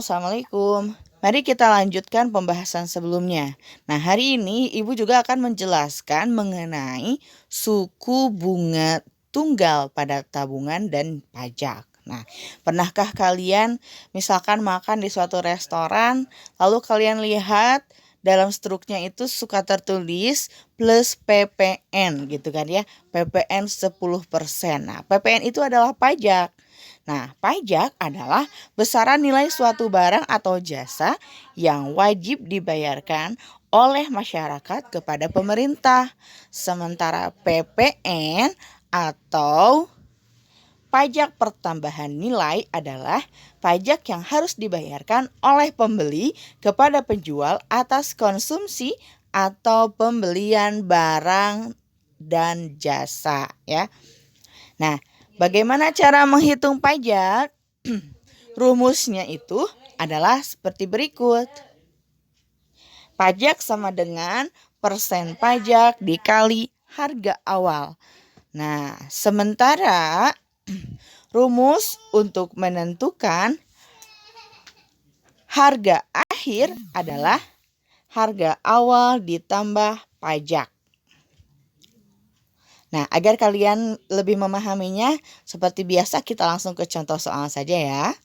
Assalamualaikum. Mari kita lanjutkan pembahasan sebelumnya. Nah, hari ini Ibu juga akan menjelaskan mengenai suku bunga tunggal pada tabungan dan pajak. Nah, pernahkah kalian misalkan makan di suatu restoran, lalu kalian lihat dalam struknya itu suka tertulis plus PPN gitu kan ya, PPN 10%. Nah, PPN itu adalah pajak. Nah, pajak adalah besaran nilai suatu barang atau jasa yang wajib dibayarkan oleh masyarakat kepada pemerintah. Sementara PPN atau pajak pertambahan nilai adalah pajak yang harus dibayarkan oleh pembeli kepada penjual atas konsumsi atau pembelian barang dan jasa ya. Nah, bagaimana cara menghitung pajak? Rumusnya itu adalah seperti berikut. Pajak sama dengan persen pajak dikali harga awal. Nah, sementara rumus untuk menentukan harga akhir adalah harga awal ditambah pajak. Nah, agar kalian lebih memahaminya, seperti biasa kita langsung ke contoh soal saja ya.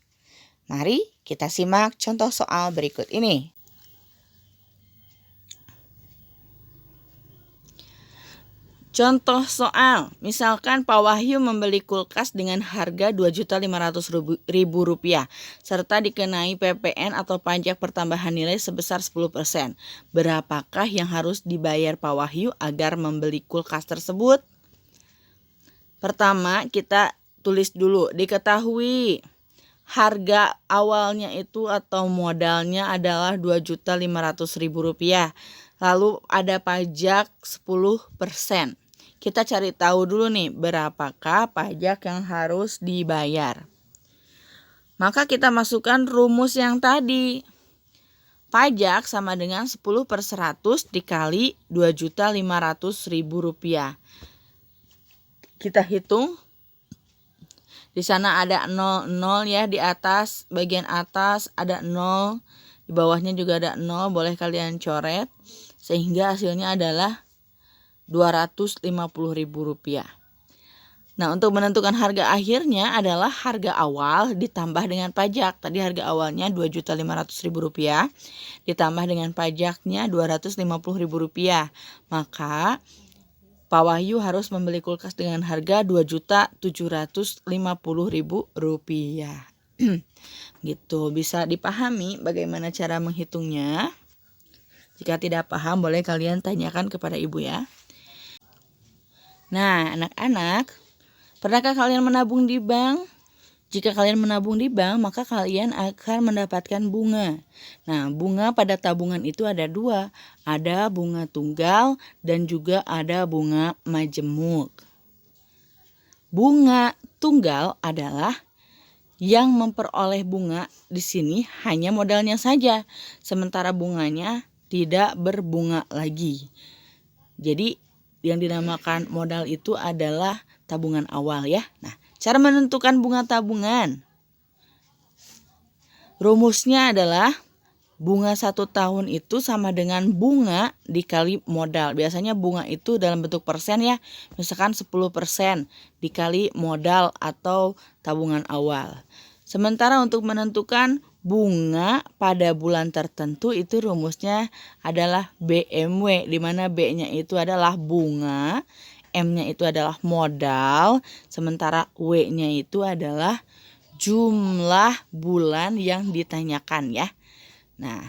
Mari kita simak contoh soal berikut ini. Contoh soal, misalkan Pak Wahyu membeli kulkas dengan harga Rp2.500.000 serta dikenai PPN atau pajak pertambahan nilai sebesar 10%. Berapakah yang harus dibayar Pak Wahyu agar membeli kulkas tersebut? Pertama, kita tulis dulu, diketahui harga awalnya itu atau modalnya adalah Rp2.500.000. Lalu ada pajak 10%. Kita cari tahu dulu nih berapakah pajak yang harus dibayar. Maka kita masukkan rumus yang tadi. Pajak sama dengan 10/100 dikali Rp2.500.000. Kita hitung. Di sana ada 0 ya, di atas bagian atas ada 0, di bawahnya juga ada 0, boleh kalian coret sehingga hasilnya adalah Rp250.000. Nah, untuk menentukan harga akhirnya adalah harga awal ditambah dengan pajak. Tadi harga awalnya Rp2.500.000 ditambah dengan pajaknya Rp250.000. Maka Pak Wahyu harus membeli kulkas dengan harga Rp2.750.000. Gitu, bisa dipahami bagaimana cara menghitungnya? Jika tidak paham, boleh kalian tanyakan kepada ibu ya. Nah, anak-anak, pernahkah kalian menabung di bank? Jika kalian menabung di bank, maka kalian akan mendapatkan bunga. Nah, bunga pada tabungan itu ada dua. Ada bunga tunggal dan juga ada bunga majemuk. Bunga tunggal adalah yang memperoleh bunga di sini hanya modalnya saja. Sementara bunganya tidak berbunga lagi. Jadi, yang dinamakan modal itu adalah tabungan awal ya. Nah, cara menentukan bunga tabungan. Rumusnya adalah bunga 1 tahun itu sama dengan bunga dikali modal. Biasanya bunga itu dalam bentuk persen ya. Misalkan 10% dikali modal atau tabungan awal. Sementara untuk menentukan bunga pada bulan tertentu itu rumusnya adalah BMW, di mana B-nya itu adalah bunga, M-nya itu adalah modal, sementara W-nya itu adalah jumlah bulan yang ditanyakan ya. Nah,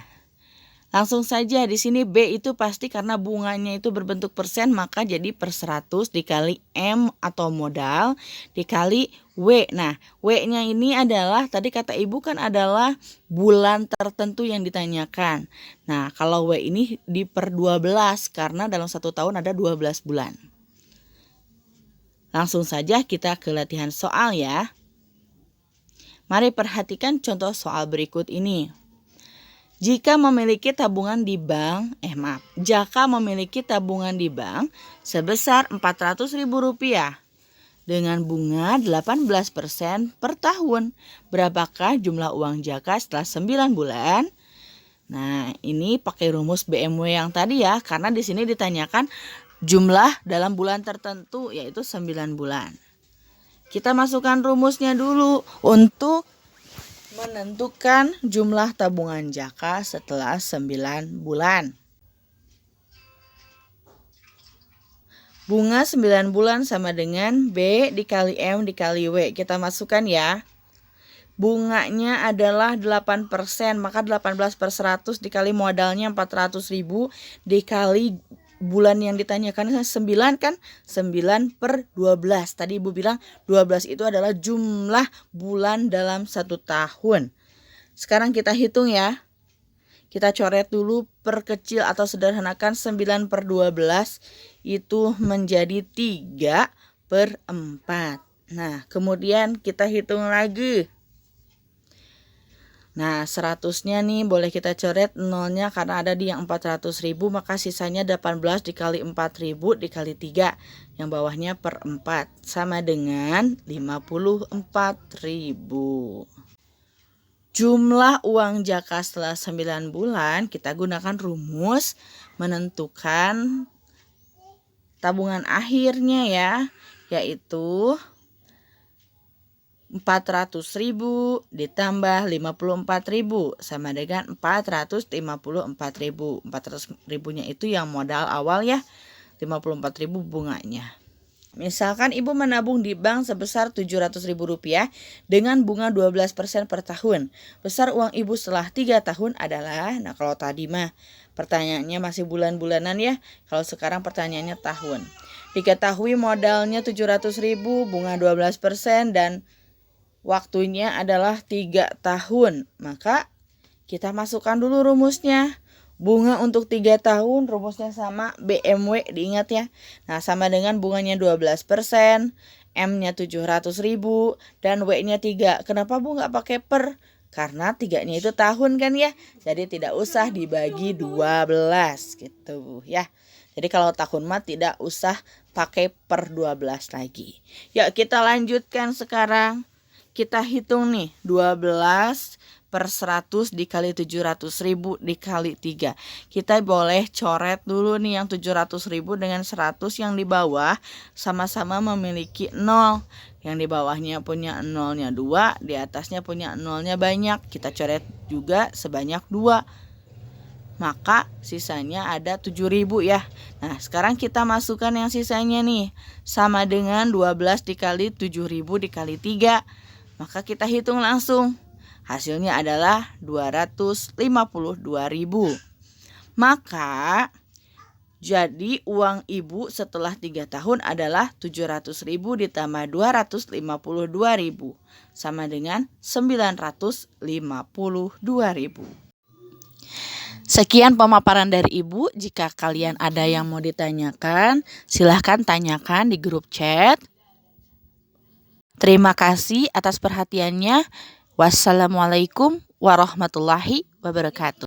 langsung saja di sini B itu pasti karena bunganya itu berbentuk persen, maka jadi per 100 dikali M atau modal dikali W. Nah, W-nya ini adalah tadi kata ibu kan adalah bulan tertentu yang ditanyakan. Nah, kalau W ini di per 12 karena dalam 1 tahun ada 12 bulan. Langsung saja kita ke latihan soal ya. Mari perhatikan contoh soal berikut ini. Jaka memiliki tabungan di bank sebesar Rp400.000. dengan bunga 18% per tahun. Berapakah jumlah uang jaka setelah 9 bulan? Nah, ini pakai rumus BMW yang tadi ya, karena di sini ditanyakan jumlah dalam bulan tertentu, yaitu 9 bulan. Kita masukkan rumusnya dulu untuk menentukan jumlah tabungan jaka setelah 9 bulan. Bunga 9 bulan sama dengan B dikali M dikali W. Kita masukkan ya. Bunganya adalah 8%, maka 18/100 dikali modalnya 400.000 dikali bulan yang ditanyakan 9 kan? 9/12. Tadi Ibu bilang 12 itu adalah jumlah bulan dalam 1 tahun. Sekarang kita hitung ya. Kita coret dulu, perkecil atau sederhanakan 9/12 itu menjadi 3/4. Nah, kemudian kita hitung lagi. Nah, 100-nya nih boleh kita coret nolnya karena ada di yang 400.000, maka sisanya 18 dikali 4.000 dikali 3. Yang bawahnya per 4 sama dengan 54.000. Jumlah uang jaka setelah 9 bulan kita gunakan rumus menentukan tabungan akhirnya ya, yaitu 400.000 ditambah 54.000 sama dengan 454.000. 400.000-nya itu yang modal awal ya, 54.000 bunganya. Misalkan Ibu menabung di bank sebesar Rp700.000 dengan bunga 12% per tahun. Besar uang Ibu setelah 3 tahun adalah, nah kalau tadi mah pertanyaannya masih bulan-bulanan ya, kalau sekarang pertanyaannya tahun. Diketahui modalnya 700.000, bunga 12% dan waktunya adalah 3 tahun. Maka kita masukkan dulu rumusnya. Bunga untuk 3 tahun rumusnya sama BMW, diingat ya. Nah, sama dengan bunganya 12%, M-nya 700.000 dan W-nya 3. Kenapa Bu nggak pakai per? Karena 3-nya itu tahun kan ya. Jadi tidak usah dibagi 12 gitu ya. Jadi kalau tahun mah tidak usah pakai per 12 lagi. Yuk kita lanjutkan sekarang. Kita hitung nih 12/100 dikali 700.000 dikali 3. Kita boleh coret dulu nih yang 700.000 dengan 100 yang di bawah sama-sama memiliki 0. Yang di bawahnya punya nolnya 2, di atasnya punya nolnya banyak. Kita coret juga sebanyak 2. Maka sisanya ada 7.000 ya. Nah, sekarang kita masukkan yang sisanya nih. Sama dengan 12 dikali 7.000 dikali 3. Maka kita hitung langsung. Hasilnya adalah 252.000. Maka jadi uang Ibu setelah 3 tahun adalah 700.000 ditambah 252.000 sama dengan 952.000. Sekian pemaparan dari Ibu. Jika kalian ada yang mau ditanyakan, silahkan tanyakan di grup chat. Terima kasih atas perhatiannya. Wassalamualaikum warahmatullahi wabarakatuh.